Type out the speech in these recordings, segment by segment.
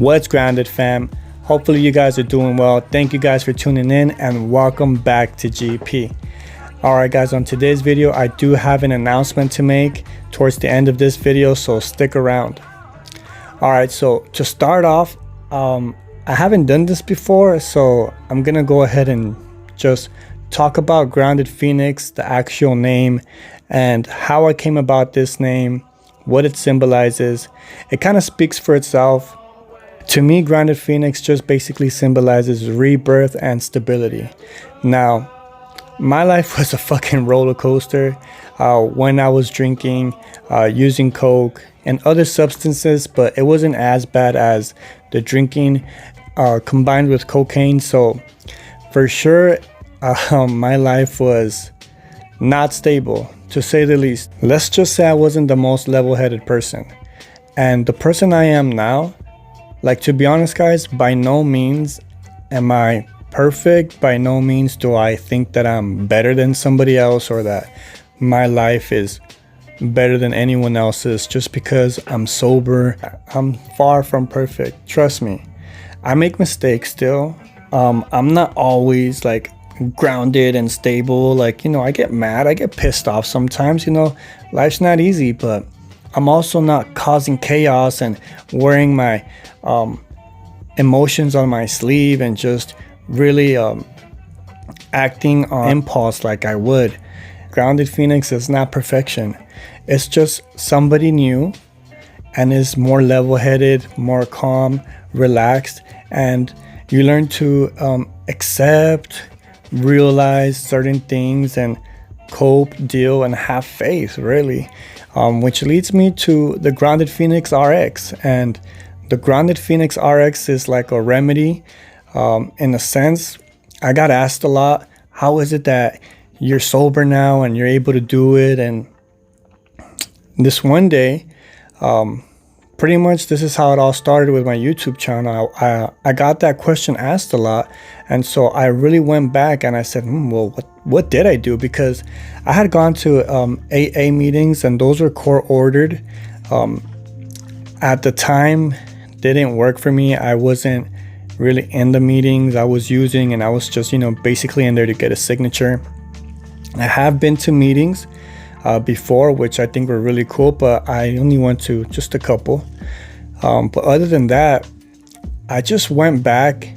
What's grounded, fam? Hopefully you guys are doing well. Thank you guys for tuning in and welcome back to GP. Alright guys, on today's video I do have an announcement to make towards the end of this video, so stick around. Alright, so to start off, I haven't done this before, so I'm gonna go ahead and just talk about Grounded Phoenix, the actual name, and how I came about this name, what it symbolizes. It kind of speaks for itself. To me, Grounded Phoenix just basically symbolizes rebirth and stability. Now, my life was a fucking roller coaster when I was drinking, using coke and other substances, but it wasn't as bad as the drinking combined with cocaine. So for sure, my life was not stable, to say the least. Let's just say I wasn't the most level-headed person. And the person I am now, like, to be honest guys, by no means am I perfect. By no means do I think that I'm better than somebody else or that my life is better than anyone else's just because I'm sober. I'm far from perfect, trust me. I make mistakes still. I'm not always like grounded and stable. Like, you know, I get mad, I get pissed off sometimes. You know, life's not easy, but I'm also not causing chaos and wearing my emotions on my sleeve and just really acting on impulse like I would. Grounded Phoenix is not perfection. It's just somebody new and is more level-headed, more calm, relaxed, and you learn to accept, realize certain things and cope, deal, and have faith, really. Which leads me to the Grounded Phoenix RX. And the Grounded Phoenix RX is like a remedy. In a sense, I got asked a lot, how is it that you're sober now and you're able to do it? And this one day, pretty much this is how it all started with my YouTube channel. I got that question asked a lot, and so I really went back and I said, well, what did I do? Because I had gone to AA meetings and those were court ordered. At the time, they didn't work for me. I wasn't really in the meetings. I was using, and I was just, you know, basically in there to get a signature. I have been to meetings before, which I think were really cool, but I only went to just a couple. But other than that, I just went back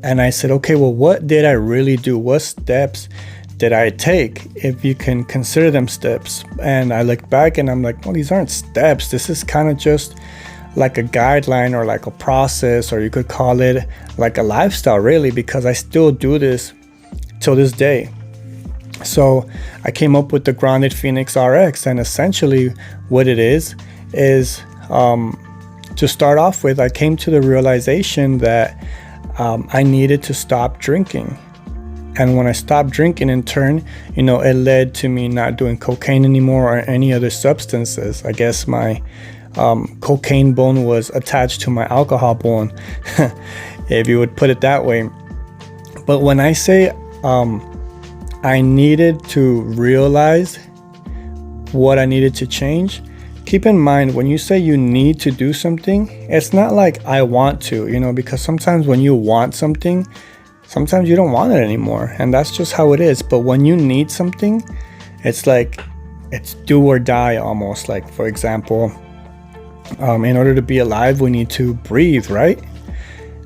and I said, okay, well, what did I really do? What steps did I take, if you can consider them steps? And I looked back and I'm like, well, these aren't steps. This is kind of just like a guideline or like a process, or you could call it like a lifestyle, really, because I still do this till this day. So I came up with the Grounded Phoenix RX, and essentially what it is to start off with, I came to the realization that I needed to stop drinking. And when I stopped drinking, in turn, you know, it led to me not doing cocaine anymore or any other substances. I guess my cocaine bone was attached to my alcohol bone, if you would put it that way. But when I say I needed to realize what I needed to change, keep in mind, when you say you need to do something, it's not like I want to, you know, because sometimes when you want something, sometimes you don't want it anymore, and that's just how it is. But when you need something, it's like it's do or die almost. Like, for example, in order to be alive, we need to breathe, right?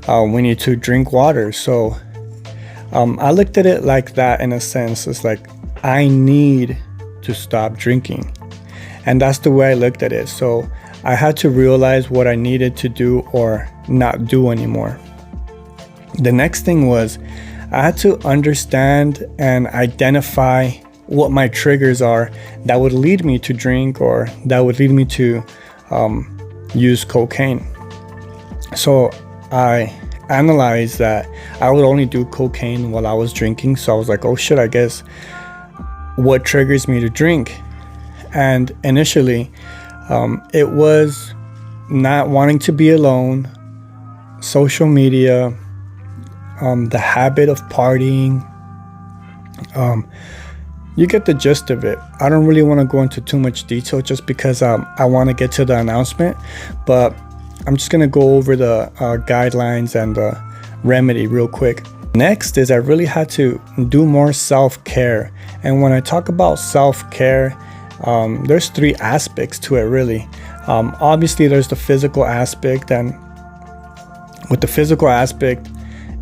We need to drink water. So I looked at it like that in a sense. It's like I need to stop drinking, and that's the way I looked at it. So I had to realize what I needed to do or not do anymore. The next thing was I had to understand and identify what my triggers are that would lead me to drink or that would lead me to use cocaine. So I analyzed that I would only do cocaine while I was drinking. So I was like, oh shit, I guess what triggers me to drink? And initially it was not wanting to be alone, social media, the habit of partying. You get the gist of it. I don't really want to go into too much detail just because I want to get to the announcement. But I'm just gonna go over the guidelines and the remedy real quick. Next is I really had to do more self-care. And when I talk about self-care, there's 3 aspects to it really. Obviously there's the physical aspect, and with the physical aspect,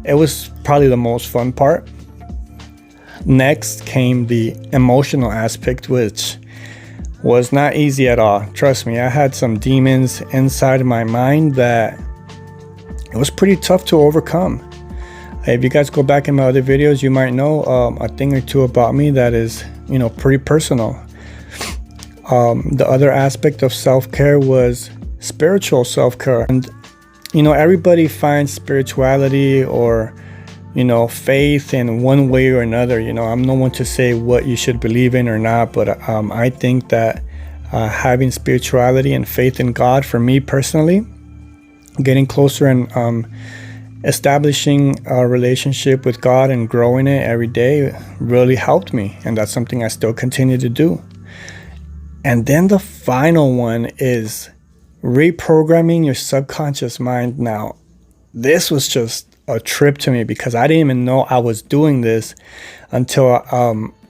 it was probably the most fun part. Next came the emotional aspect, which was not easy at all. Trust me, I had some demons inside of my mind that it was pretty tough to overcome. If you guys go back in my other videos, you might know a thing or two about me that is, pretty personal. The other aspect of self-care was spiritual self-care. And, everybody finds spirituality or, faith in one way or another. I'm no one to say what you should believe in or not, but I think that having spirituality and faith in God, for me personally, getting closer and establishing a relationship with God and growing it every day really helped me, and that's something I still continue to do. And then the final one is reprogramming your subconscious mind. Now, this was just a trip to me because I didn't even know I was doing this until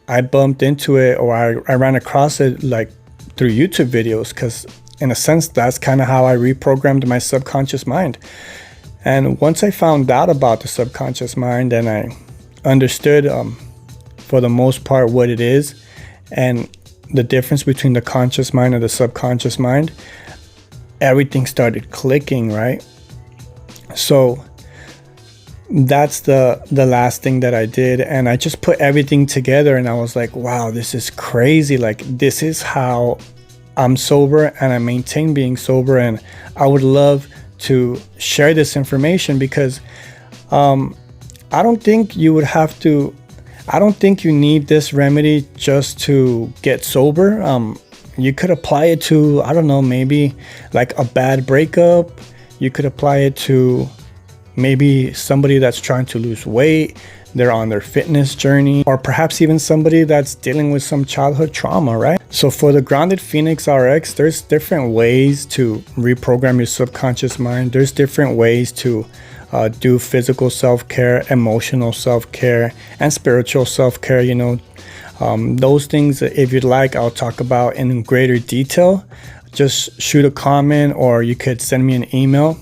I bumped into it, or I ran across it like through YouTube videos, because in a sense that's kind of how I reprogrammed my subconscious mind. And once I found out about the subconscious mind and I understood for the most part what it is and the difference between the conscious mind and the subconscious mind, everything started clicking, right? So that's the last thing that I did, and I just put everything together and I was like, wow, this is crazy. Like, this is how I'm sober and I maintain being sober, and I would love to share this information because I don't think you would have to, I don't think you need this remedy just to get sober. You could apply it to, I don't know, maybe like a bad breakup. You could apply it to maybe somebody that's trying to lose weight, they're on their fitness journey, or perhaps even somebody that's dealing with some childhood trauma, right? So for the Grounded Phoenix RX, there's different ways to reprogram your subconscious mind. There's different ways to do physical self-care, emotional self-care, and spiritual self-care. Those things, if you'd like, I'll talk about in greater detail. Just shoot a comment, or you could send me an email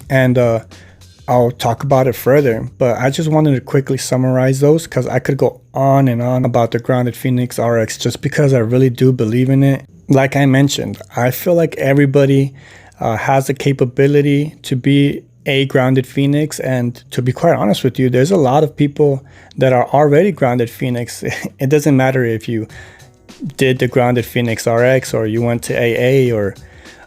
and I'll talk about it further. But I just wanted to quickly summarize those because I could go on and on about the Grounded Phoenix RX just because I really do believe in it. Like I mentioned, I feel like everybody has the capability to be a Grounded Phoenix, and to be quite honest with you, there's a lot of people that are already Grounded Phoenix. It doesn't matter if you did the Grounded Phoenix RX or you went to AA, or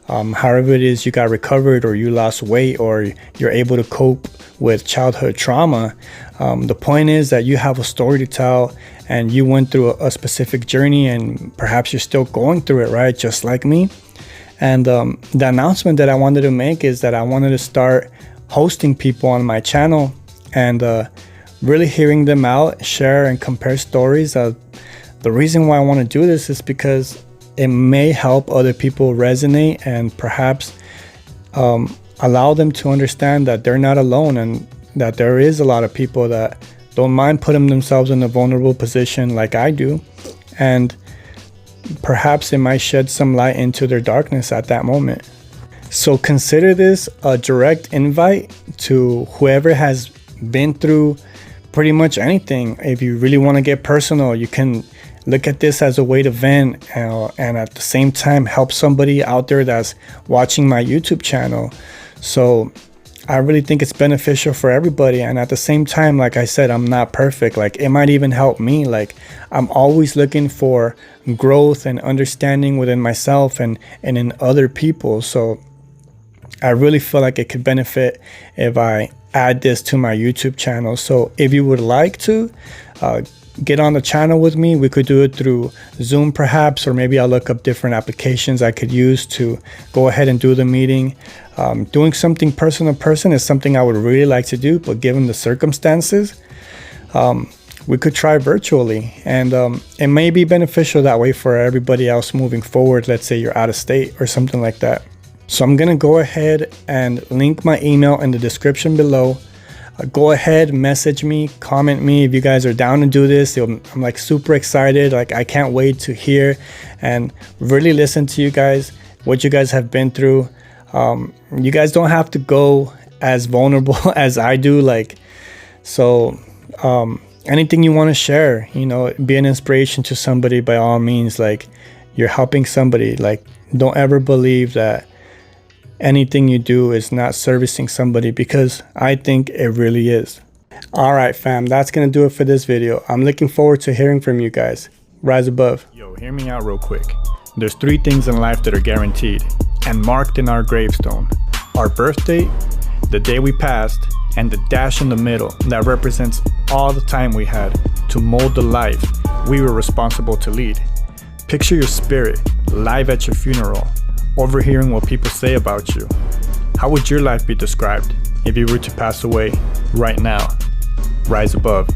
however it is you got recovered, or you lost weight, or you're able to cope with childhood trauma. The point is that you have a story to tell, and you went through a specific journey, and perhaps you're still going through it, right? Just like me. And the announcement that I wanted to make is that I wanted to start hosting people on my channel and really hearing them out, share and compare stories. The reason why I want to do this is because it may help other people resonate and perhaps allow them to understand that they're not alone, and that there is a lot of people that don't mind putting themselves in a vulnerable position like I do, and perhaps it might shed some light into their darkness at that moment. So consider this a direct invite to whoever has been through pretty much anything. If you really want to get personal, you can look at this as a way to vent and at the same time help somebody out there that's watching my YouTube channel. So I really think it's beneficial for everybody. And at the same time, like I said, I'm not perfect. Like, it might even help me. Like, I'm always looking for growth and understanding within myself and in other people. So I really feel like it could benefit if I add this to my YouTube channel. So if you would like to get on the channel with me, we could do it through Zoom perhaps, or maybe I'll look up different applications I could use to go ahead and do the meeting. Doing something person to person is something I would really like to do, but given the circumstances, we could try virtually, and it may be beneficial that way for everybody else moving forward. Let's say you're out of state or something like that. So I'm gonna go ahead and link my email in the description below. Go ahead, message me, comment me if you guys are down to do this. I'm like super excited. Like I can't wait to hear and really listen to you guys, what you guys have been through. You guys don't have to go as vulnerable as I do. Anything you want to share, be an inspiration to somebody by all means. Like you're helping somebody. Like don't ever believe that anything you do is not servicing somebody, because I think it really is. All right, fam, that's gonna do it for this video. I'm looking forward to hearing from you guys. Rise above. Yo, hear me out real quick. There's 3 things in life that are guaranteed and marked in our gravestone: our birthday, the day we passed, and the dash in the middle that represents all the time we had to mold the life we were responsible to lead. Picture your spirit live at your funeral, overhearing what people say about you. How would your life be described if you were to pass away right now? Rise above.